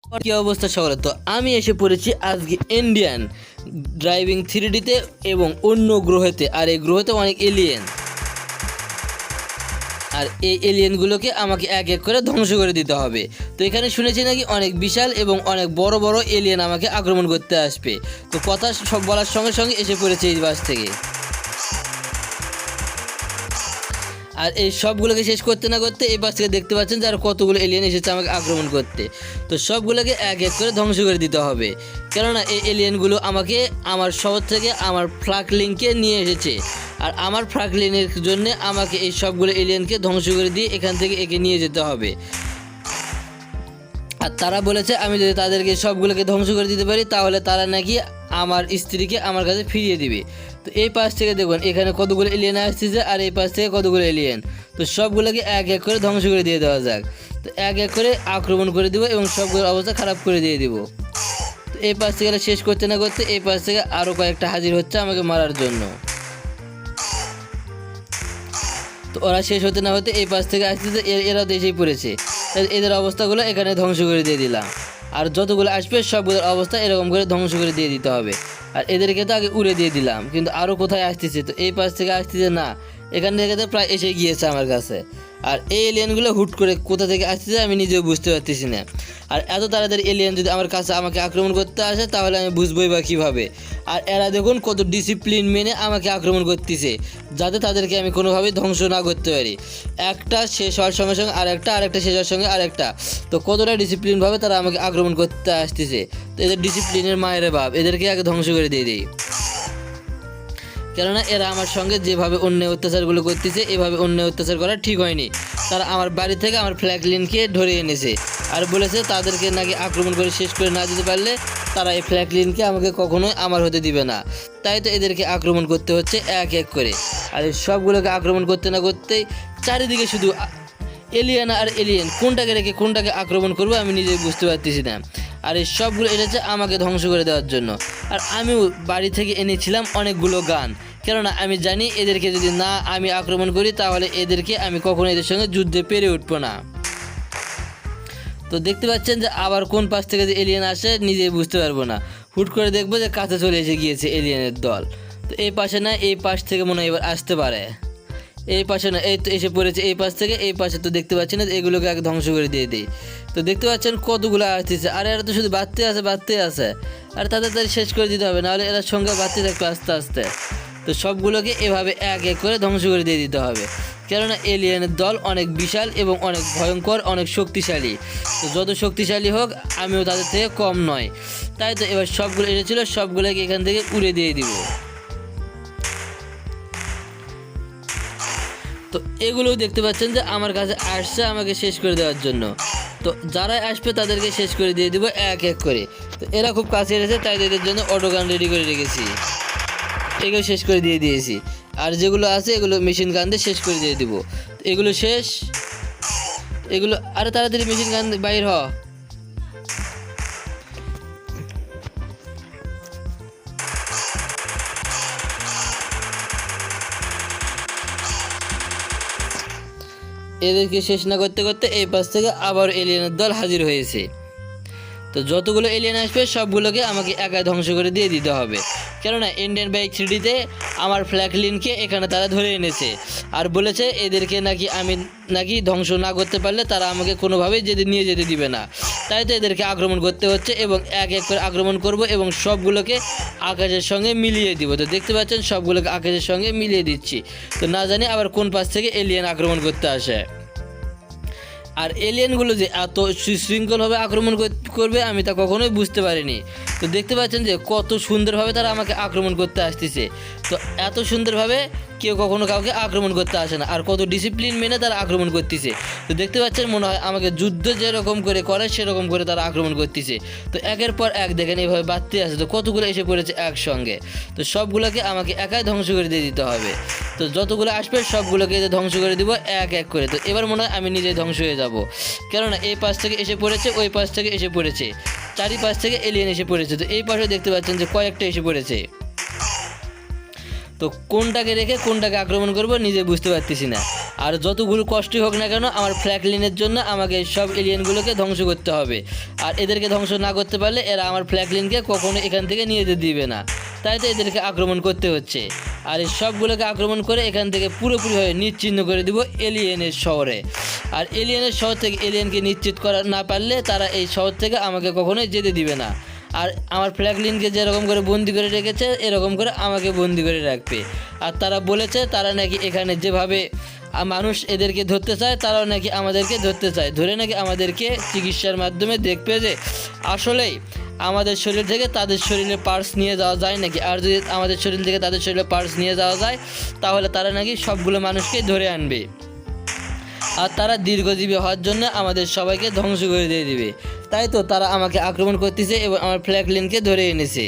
কি অবস্থা সকলে? তো আমি এসে পড়েছি আজকে ইন্ডিয়ান ড্রাইভিং 3Dতে এবং অন্য গ্রহেতে। আর এই গ্রহেতে অনেক এলিয়েন, আর এই এলিয়েনগুলোকে আমাকে এক এক করে ধ্বংস করে দিতে হবে। তো এখানে শুনেছি নাকি অনেক বিশাল এবং অনেক বড় বড় এলিয়েন আমাকে আক্রমণ করতে আসবে। তো কথা সব বলার সঙ্গে সঙ্গে এসে পড়েছে এই বাস থেকে। আর এই সবগুলোকে শেষ করতে না করতে এই বাস থেকে দেখতে পাচ্ছেন যে আর কতগুলো এলিয়েন এসেছে আমাকে আক্রমণ করতে। তো সবগুলোকে এক এক করে ধ্বংস করে দিতে হবে, কেননা এই এলিয়েনগুলো আমাকে আমার শহর থেকে আমার ফ্রাকলিনকে নিয়ে এসেছে। আর আমার ফ্রাকলিনের জন্য আমাকে এই সবগুলো এলিয়েনকে ধ্বংস করে দিয়ে এখান থেকে একে নিয়ে যেতে হবে। আর তারা বলেছে আমি যদি তাদেরকে সবগুলোকে ধ্বংস করে দিতে পারি তাহলে তারা নাকি আমার স্ত্রীকে আমার কাছে ফিরিয়ে দিবে। তো এই পাশ থেকে দেখুন এখানে কতগুলো এলিয়েন আসতেছে আর এই পাশ থেকে কতগুলো এলিয়েন। তো সবগুলোকে এক এক করে ধ্বংস করে দিয়ে দেওয়া যাক। তো এক এক করে আক্রমণ করে দিব এবং সবগুলোর অবস্থা খারাপ করে দিয়ে দিব। তো এই পাশ থেকে শেষ করতে না করতে এই পাশ থেকে আরও কয়েকটা হাজির হচ্ছে আমাকে মারার জন্য। তো ওরা শেষ হতে না হতে এই পাশ থেকে আসতেছে, এরাও দেশেই পড়েছে। এদের অবস্থাগুলো এখানে ধ্বংস করে দিয়ে দিলাম। আর যতগুলো আসবে সবগুলোর অবস্থা এরকম করে ধ্বংস করে দিয়ে দিতে হবে। আর এদেরকে তো আগে উড়ে দিয়ে দিলাম, কিন্তু আরও কোথায় আসতেছে? তো এই পাশ থেকে আসতেছে না, এখান থেকে তো প্রায় এসে গিয়েছে আমার কাছে। আর এই এলিয়েনগুলো হুট করে কোথা থেকে আসতেছে আমি নিজেও বুঝতে পারতেছি না। আর এত তাড়াতাড়ি এলিয়েন যদি আমার কাছে আমাকে আক্রমণ করতে আসে তাহলে আমি বুঝবই বা কীভাবে। আর এরা দেখুন কত ডিসিপ্লিন মেনে আমাকে আক্রমণ করতেছে, যাতে তাদেরকে আমি কোনোভাবেই ধ্বংস না করতে পারি। একটা শেষ হওয়ার সঙ্গে সঙ্গে আরেকটা শেষ হওয়ার সঙ্গে আরেকটা। তো কতটা ডিসিপ্লিনভাবে তারা আমাকে আক্রমণ করতে আসতেছে। তো এদের ডিসিপ্লিনের মায়ের বাপ, এদেরকে আগে ধ্বংস করে দিয়ে দিই। কেননা এরা আমার সঙ্গে যেভাবে অন্যায় অত্যাচারগুলো করতেছে এভাবে অন্যায় অত্যাচার করা ঠিক হয়নি। তারা আমার বাড়ি থেকে আমার ফ্র্যাঙ্কলিনকে ধরে এনেছে আর বলেছে তাদেরকে নাকি আক্রমণ করে শেষ করে না যেতে পারলে তারা এই ফ্র্যাঙ্কলিনকে আমাকে কখনোই আমার হতে দিবে না। তাই তো এদেরকে আক্রমণ করতে হচ্ছে এক এক করে। আর এই সবগুলোকে আক্রমণ করতে না করতেই চারিদিকে শুধু এলিয়েন আর এলিয়েন, কোনটাকে রেখে কোনটাকে আক্রমণ করবো আমি নিজেই বুঝতে পারতেছি না। আর এই সবগুলো এনেছে আমাকে ধ্বংস করে দেওয়ার জন্য। আর আমিও বাড়ি থেকে এনেছিলাম অনেকগুলো গান, কেননা আমি জানি এদেরকে যদি না আমি আক্রমণ করি তাহলে এদেরকে আমি কখনো এদের সঙ্গে যুদ্ধে পেরে উঠবো না। তো দেখতে পাচ্ছেন যে আবার কোন পাশ থেকে যে এলিয়েন আসে নিজেই বুঝতে পারবো না। হুট করে দেখবো যে কাছে চলে এসে গিয়েছে এলিয়েনের দল। তো এই পাশে না, এই পাশ থেকে মনে হয় এবার আসতে পারে। এই পাশে না, এই তো এসে পড়েছে এই পাশ থেকে। এই পাশে তো দেখতে পাচ্ছেন না, এগুলোকে আগে ধ্বংস করে দিয়ে দিই। তো দেখতে পাচ্ছেন কতগুলো আসতেছে, আর এরা তো শুধু বাড়তে আছে। আর তাদের শেষ করে দিতে হবে, নাহলে এরা সঙ্গে বাড়তে থাকবে আস্তে আস্তে। তো সবগুলোকে এভাবে এক এক করে ধ্বংস করে দিয়ে দিতে হবে, কেননা এলিয়েনের দল অনেক বিশাল এবং অনেক ভয়ঙ্কর, অনেক শক্তিশালী। তো যত শক্তিশালী হোক আমিও তাদের থেকে কম নয়। তাই তো এবার সবগুলো এসেছিলো, সবগুলোকে এখান থেকে উড়ে দিয়ে দিব। তো এগুলোও দেখতে পাচ্ছেন যে আমার কাছে আসছে আমাকে শেষ করে দেওয়ার জন্য। তো যারাই আসবে তাদেরকে শেষ করে দিয়ে দিব এক এক করে। তো এরা খুব কাছে এসেছে, তাই এদের জন্য অটোগান রেডি করে রেখেছি, এগুলো শেষ করে দিয়ে দিয়েছি। আর যেগুলো আছে এগুলো মেশিন গান দিয়ে শেষ করে দিয়ে দিব। তো এগুলো শেষ, এগুলো আরে তাড়াতাড়ি মেশিন গান বাইর হ। এদেরকে শেষ না করতে করতে এই পাশ থেকে আবার এলিয়েনের দল হাজির হয়েছে। তো যতগুলো এলিয়েন আসবে সবগুলোকে আমাকে একাই ধ্বংস করে দিয়ে দিতে হবে, কেননা ইন্ডিয়ান বাইক 3Dতে আমার ফ্র্যাঙ্কলিনকে এখানে তারা ধরে এনেছে। আর বলেছে এদেরকে নাকি আমি নাকি ধ্বংস না করতে পারলে তারা আমাকে কোনোভাবেই নিয়ে যেতে দিবে না। তাই তো এদেরকে আক্রমণ করতে হচ্ছে এবং এক এক করে আক্রমণ করব এবং সবগুলোকে আকাশের সঙ্গে মিলিয়ে দিব। তো দেখতে পাচ্ছেন সবগুলোকে আকাশের সঙ্গে মিলিয়ে দিচ্ছি। তো না জানি আবার কোন পাশ থেকে এলিয়েন আক্রমণ করতে আসে। আর এলিয়েনগুলো যে এত সুশৃঙ্খলভাবে আক্রমণ করবে আমি তা কখনোই বুঝতে পারিনি। তো দেখতে পাচ্ছেন যে কত সুন্দরভাবে তারা আমাকে আক্রমণ করতে আসতেছে। তো এত সুন্দরভাবে কেউ কখনো কাউকে আক্রমণ করতে আসে না, আর কত ডিসিপ্লিন মেনে তারা আক্রমণ করতেছে। তো দেখতে পাচ্ছেন মনে হয় আমাকে যুদ্ধ যেরকম করে সেরকম করে তারা আক্রমণ করতেছে। তো একের পর এক দেখেন এইভাবে বাড়তে আসে। তো কতগুলো এসে পড়েছে একসঙ্গে। তো সবগুলোকে আমাকে একাই ধ্বংস করে দিয়ে দিতে হবে। তো যতগুলো আসবে সবগুলোকে ধ্বংস করে দিব এক এক করে। তো এবার মনে হয় আমি নিজেই ধ্বংস হয়ে যাব, কেননা এই পাশ থেকে এসে পড়েছে, ওই পাশ থেকে এসে পড়েছে, চারিপাশ থেকে এলিয়েন এসে পড়েছে। তো এই পাশে দেখতে পাচ্ছেন যে কয়েকটা এসে পড়েছে। তো কোনটাকে রেখে কোনটাকে আক্রমণ করব নিজে বুঝতে পারতেছি না। আর যতগুলো কষ্টই হোক না কেন আমার ফ্র্যাঙ্কলিনের জন্য আমাকে সব এলিয়েনগুলোকে ধ্বংস করতে হবে। আর এদেরকে ধ্বংস না করতে পারলে এরা আমার ফ্র্যাঙ্কলিনকে কখনো এখান থেকে নিয়ে যেতে দিবে না। তাই তো এদেরকে আক্রমণ করতে হচ্ছে। আর এই সবগুলোকে আক্রমণ করে এখান থেকে পুরোপুরিভাবে নিশ্চিহ্ন করে দিব এলিয়েনের শহরে। আর এলিয়েনের শহর থেকে এলিয়েনকে নিশ্চিত করা না পারলে তারা এই শহর থেকে আমাকে কখনোই যেতে দিবে না। আর আমার ফ্র্যাঙ্কলিনকে যেরকম করে বন্দি করে রেখেছে এরকম করে আমাকে বন্দি করে রাখবে। আর তারা বলেছে তারা নাকি এখানে যেভাবে মানুষ এদেরকে ধরতে চায় তারাও নাকি আমাদেরকে ধরতে চায়, ধরে নাকি আমাদেরকে চিকিৎসার মাধ্যমে দেখবে যে আসলেই আমাদের শরীর থেকে তাদের শরীরে পার্টস নিয়ে যাওয়া যায় নাকি। আর যদি আমাদের শরীর থেকে তাদের শরীরে পার্টস নিয়ে যাওয়া যায় তাহলে তারা নাকি সবগুলো মানুষকে ধরে আনবে। আর তারা দীর্ঘজীবী হওয়ার জন্য আমাদের সবাইকে ধ্বংস করে দিয়ে দিবে। তাই তো তারা আমাকে আক্রমণ করতেছে এবং আমার ফ্র্যাঙ্কলিনকে ধরে এনেছে।